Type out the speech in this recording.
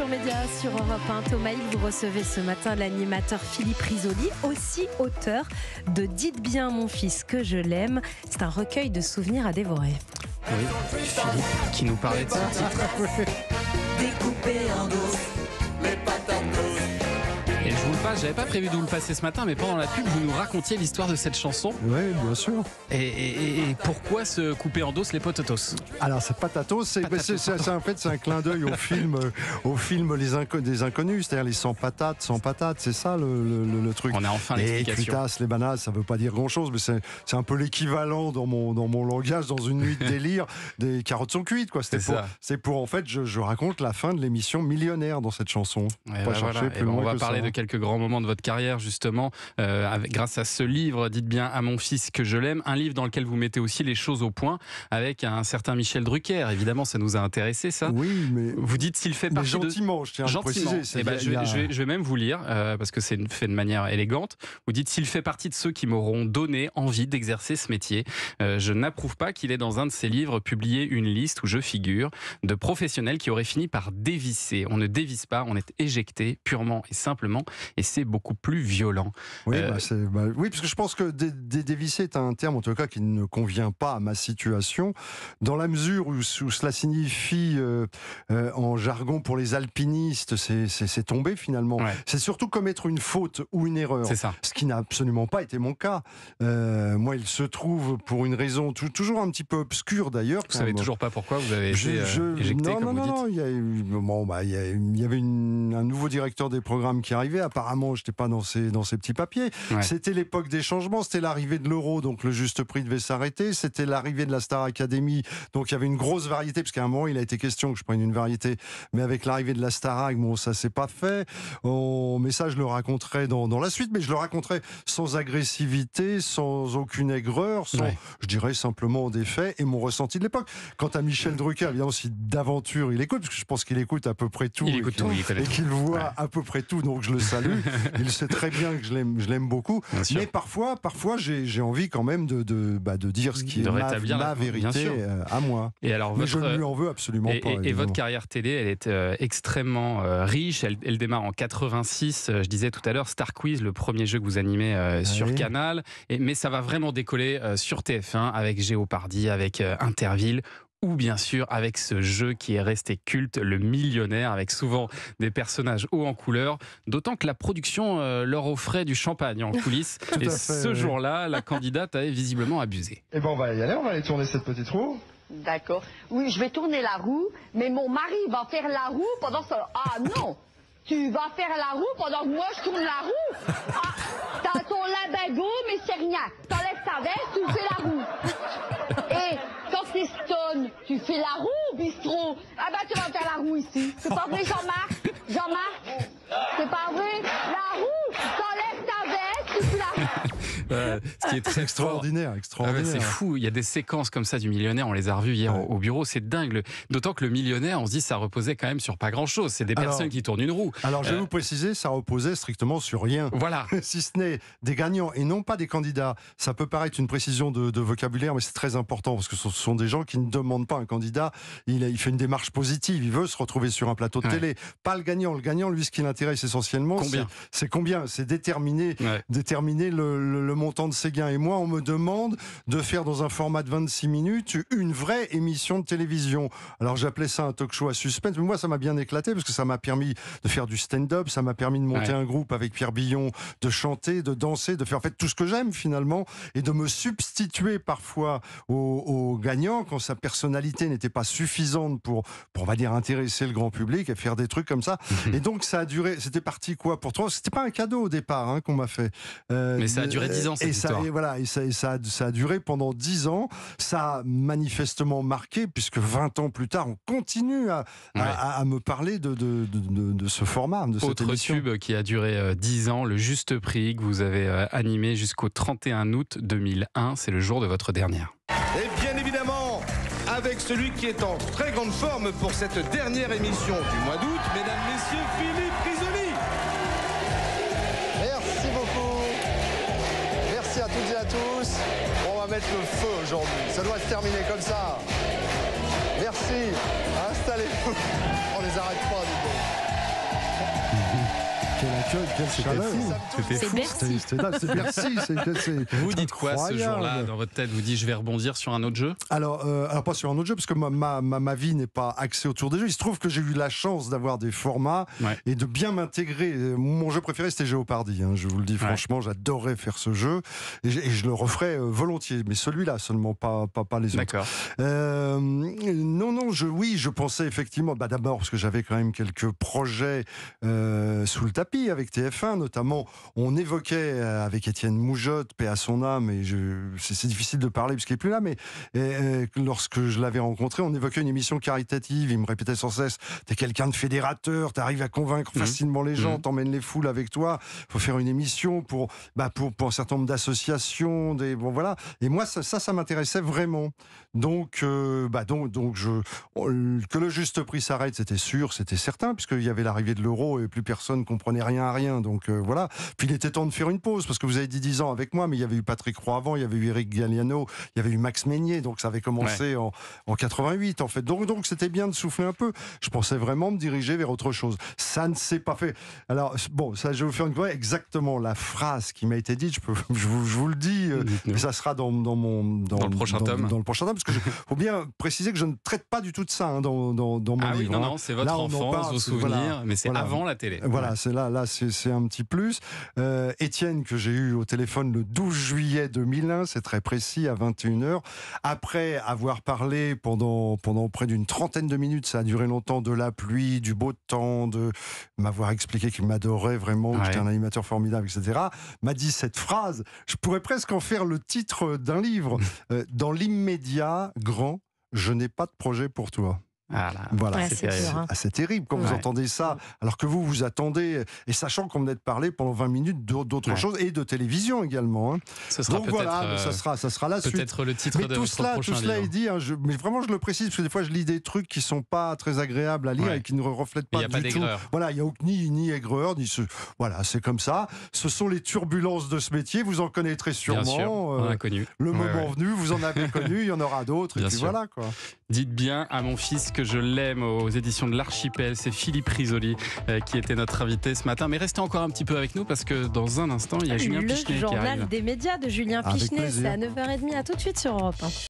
sur Média sur Europe 1. Thomas Hill, vous recevez ce matin l'animateur Philippe Risoli, aussi auteur de Dites bien mon fils que je l'aime. C'est un recueil de souvenirs à dévorer. Oui, Philippe qui nous parlait de ce titre. Découpé en dos, les patates douces. Et je vous le passe, j'avais pas prévu de vous le passer ce matin, mais pendant la pub, vous nous racontiez l'histoire de cette chanson. Oui, bien sûr. Et pourquoi se couper en dos les potatos? Alors, c'est patatos, en fait, c'est un clin d'œil au film des Inconnus, c'est-à-dire les sans patates, c'est ça le truc. On a enfin l'explication. Les cuitas, les bananes, ça veut pas dire grand-chose, mais c'est un peu l'équivalent dans mon langage, dans une nuit de délire, des carottes sont cuites, quoi. C'est pour, en fait, je raconte la fin de l'émission Millionnaire dans cette chanson. On va parler de quelques grands moments de votre carrière, justement, grâce à ce livre, Dites bien à mon fils que je l'aime, un livre dans lequel vous mettez aussi les choses au point, avec un certain Michel Drucker. Évidemment, ça nous a intéressé, ça. Oui, mais vous dites s'il fait partie gentiment, je tiens à le préciser. Je vais même vous lire, parce que c'est fait de manière élégante. Vous dites s'il fait partie de ceux qui m'auront donné envie d'exercer ce métier. Je n'approuve pas qu'il ait dans un de ses livres publié une liste où je figure de professionnels qui auraient fini par dévisser. On ne dévisse pas, on est éjecté purement et simplement, et c'est beaucoup plus violent. Oui, oui, parce que je pense que dévisser est un terme, en tout cas, qui ne convient pas à ma situation, dans la mesure où cela signifie, en jargon pour les alpinistes, c'est tomber finalement. Ouais. C'est surtout commettre une faute ou une erreur. C'est ça. Ce qui n'a absolument pas été mon cas. Moi, il se trouve, pour une raison toujours un petit peu obscure d'ailleurs. Vous savez toujours pas pourquoi vous avez été éjecté, comme vous dites. Il y avait un nouveau directeur des programmes qui arrivait. Apparemment, je n'étais pas dans ces petits papiers. Ouais. C'était l'époque des changements, c'était l'arrivée de l'euro, donc le juste prix devait s'arrêter. C'était l'arrivée de la Star Academy, donc il y avait une grosse variété, parce qu'à un moment, il a été question que je prenne une variété. Mais avec l'arrivée de la Starac, bon, ça s'est pas fait. Mais ça, je le raconterai dans la suite, mais je le raconterai sans agressivité, sans aucune aigreur, je dirais simplement des faits et mon ressenti de l'époque. Quant à Michel Drucker, évidemment, si d'aventure il écoute, parce que je pense qu'il écoute à peu près tout, et qu'il voit à peu près tout, donc je le salue. Il sait très bien que je l'aime beaucoup, mais parfois j'ai envie quand même de dire ce qui est ma vérité à moi. Et alors, mais je ne lui en veux absolument pas. Et votre carrière télé, elle est extrêmement riche. Elle démarre en 86. Je disais tout à l'heure, Star Quiz, le premier jeu que vous animez sur Canal. Mais ça va vraiment décoller sur TF1 avec Géopardy, avec Interville, ou bien sûr avec ce jeu qui est resté culte, le Millionnaire, avec souvent des personnages hauts en couleur, d'autant que la production leur offrait du champagne en coulisses. Et ce jour-là, la candidate avait visiblement abusé. Eh ben on va y aller, on va aller tourner cette petite roue. D'accord. Oui, je vais tourner la roue, mais mon mari va faire la roue pendant ce... Ah non, tu vas faire la roue pendant que moi je tourne la roue. Ah, t'as ton limbago, mais c'est rien. T'enlèves ta veste, tu fais la roue. Et quand t'es stone, tu fais la roue, bistrot. Ah ben tu vas faire la roue ici. C'est pas vrai, Jean-Marc? Jean-Marc? C'est pas vrai? La roue, t'enlèves ta veste, tu fais la roue. Ce qui est très extraordinaire. C'est fou, il y a des séquences comme ça du Millionnaire, on les a revues hier au bureau, c'est dingue. D'autant que le Millionnaire, on se dit, ça reposait quand même sur pas grand-chose, c'est des personnes qui tournent une roue. Alors je vais vous préciser, ça reposait strictement sur rien. Voilà. Si ce n'est des gagnants et non pas des candidats. Ça peut paraître une précision de vocabulaire, mais c'est très important, parce que ce sont des gens qui ne demandent pas un candidat, il fait une démarche positive, il veut se retrouver sur un plateau de télé. Pas le gagnant. Le gagnant, lui, ce qui l'intéresse essentiellement, c'est combien. C'est déterminer le montant de ses gains. Et moi, on me demande de faire dans un format de 26 minutes une vraie émission de télévision. Alors j'appelais ça un talk show à suspense, mais moi ça m'a bien éclaté parce que ça m'a permis de faire du stand-up, ça m'a permis de monter un groupe avec Pierre Billon, de chanter, de danser, de faire en fait tout ce que j'aime finalement, et de me substituer parfois aux gagnants quand sa personnalité n'était pas suffisante pour on va dire intéresser le grand public et faire des trucs comme ça. Et donc ça a duré, c'était parti quoi pour toi? C'était pas un cadeau au départ qu'on m'a fait. Mais ça a duré 10 ans cette histoire. Ça a duré pendant 10 ans. Ça a manifestement marqué, puisque 20 ans plus tard, on continue à me parler de ce format, de cette émission. Autre tube qui a duré 10 ans, le Juste Prix, que vous avez animé jusqu'au 31 août 2001. C'est le jour de votre dernière. Et bien évidemment, avec celui qui est en très grande forme pour cette dernière émission du mois d'août, mesdames, messieurs, Philippe Risoli. Merci beaucoup. Merci à toutes et à tous. On va mettre le feu aujourd'hui. Ça doit se terminer comme ça. Merci. Installez-vous. On les arrête pas, du coup. quel accueil, quelle chaleur. C'est Bercy. C'est Bercy. Vous dites quoi ce jour-là dans votre tête? Vous dites je vais rebondir sur un autre jeu? Alors pas sur un autre jeu, parce que ma vie n'est pas axée autour des jeux. Il se trouve que j'ai eu la chance d'avoir des formats et de bien m'intégrer. Mon jeu préféré, c'était Jeopardy. Je vous le dis franchement, j'adorais faire ce jeu et je le referais volontiers. Mais celui-là seulement, pas les autres. D'accord. Non, je pensais effectivement, d'abord parce que j'avais quand même quelques projets sous le tapis avec TF1, notamment on évoquait avec Étienne Moujotte, paix à son âme, et c'est difficile de parler puisqu'il n'est plus là, mais lorsque je l'avais rencontré, on évoquait une émission caritative, il me répétait sans cesse, t'es quelqu'un de fédérateur, t'arrives à convaincre facilement les gens, t'emmènes les foules avec toi, faut faire une émission pour un certain nombre d'associations, voilà. Et moi ça m'intéressait vraiment. Donc que le juste prix s'arrête, c'était sûr, c'était certain, puisqu'il y avait l'arrivée de l'euro et plus personne comprenait rien à rien. Donc voilà. Puis il était temps de faire une pause, parce que vous avez dit 10 ans avec moi, mais il y avait eu Patrick Roy avant, il y avait eu Eric Galliano, il y avait eu Max Meignier, donc ça avait commencé en 88 en fait. Donc c'était bien de souffler un peu. Je pensais vraiment me diriger vers autre chose. Ça ne s'est pas fait. Alors bon, ça, je vais vous faire exactement la phrase qui m'a été dite. Je vous le dis, mais ça sera dans le prochain tome. Dans le prochain tome, parce que faut bien préciser que je ne traite pas du tout de ça dans mon livre. Non, c'est votre enfance, vos souvenirs, mais c'est avant la télé. Voilà, c'est là, c'est un petit plus. Étienne, que j'ai eu au téléphone le 12 juillet 2001, c'est très précis, à 21h. Après avoir parlé pendant près d'une trentaine de minutes, ça a duré longtemps, de la pluie, du beau temps, de m'avoir expliqué qu'il m'adorait vraiment, que j'étais un animateur formidable, etc., m'a dit cette phrase, je pourrais presque en faire le titre d'un livre. Dans l'immédiat, grand, je n'ai pas de projet pour toi. Voilà, c'est terrible quand vous entendez ça, alors que vous attendez, et sachant qu'on venait de parler pendant 20 minutes d'autres choses, et de télévision également. Ce sera ça sera la suite. Peut-être le titre de votre prochain livre. Tout cela est dit, mais vraiment je le précise, parce que des fois je lis des trucs qui sont pas très agréables à lire et qui ne reflètent pas du tout. Voilà, il n'y a ni aigreur, voilà, c'est comme ça. Ce sont les turbulences de ce métier, vous en connaîtrez sûrement. Bien sûr, on a connu. Le moment venu, vous en avez connu, il y en aura d'autres, et puis voilà quoi. Dites bien à mon fils que je l'aime, aux éditions de l'Archipel. C'est Philippe Risoli qui était notre invité ce matin. Mais restez encore un petit peu avec nous, parce que dans un instant, il y a Julien Pichenet qui arrive. Le journal des médias de Julien Pichenet, c'est à 9h30. À tout de suite sur Europe 1.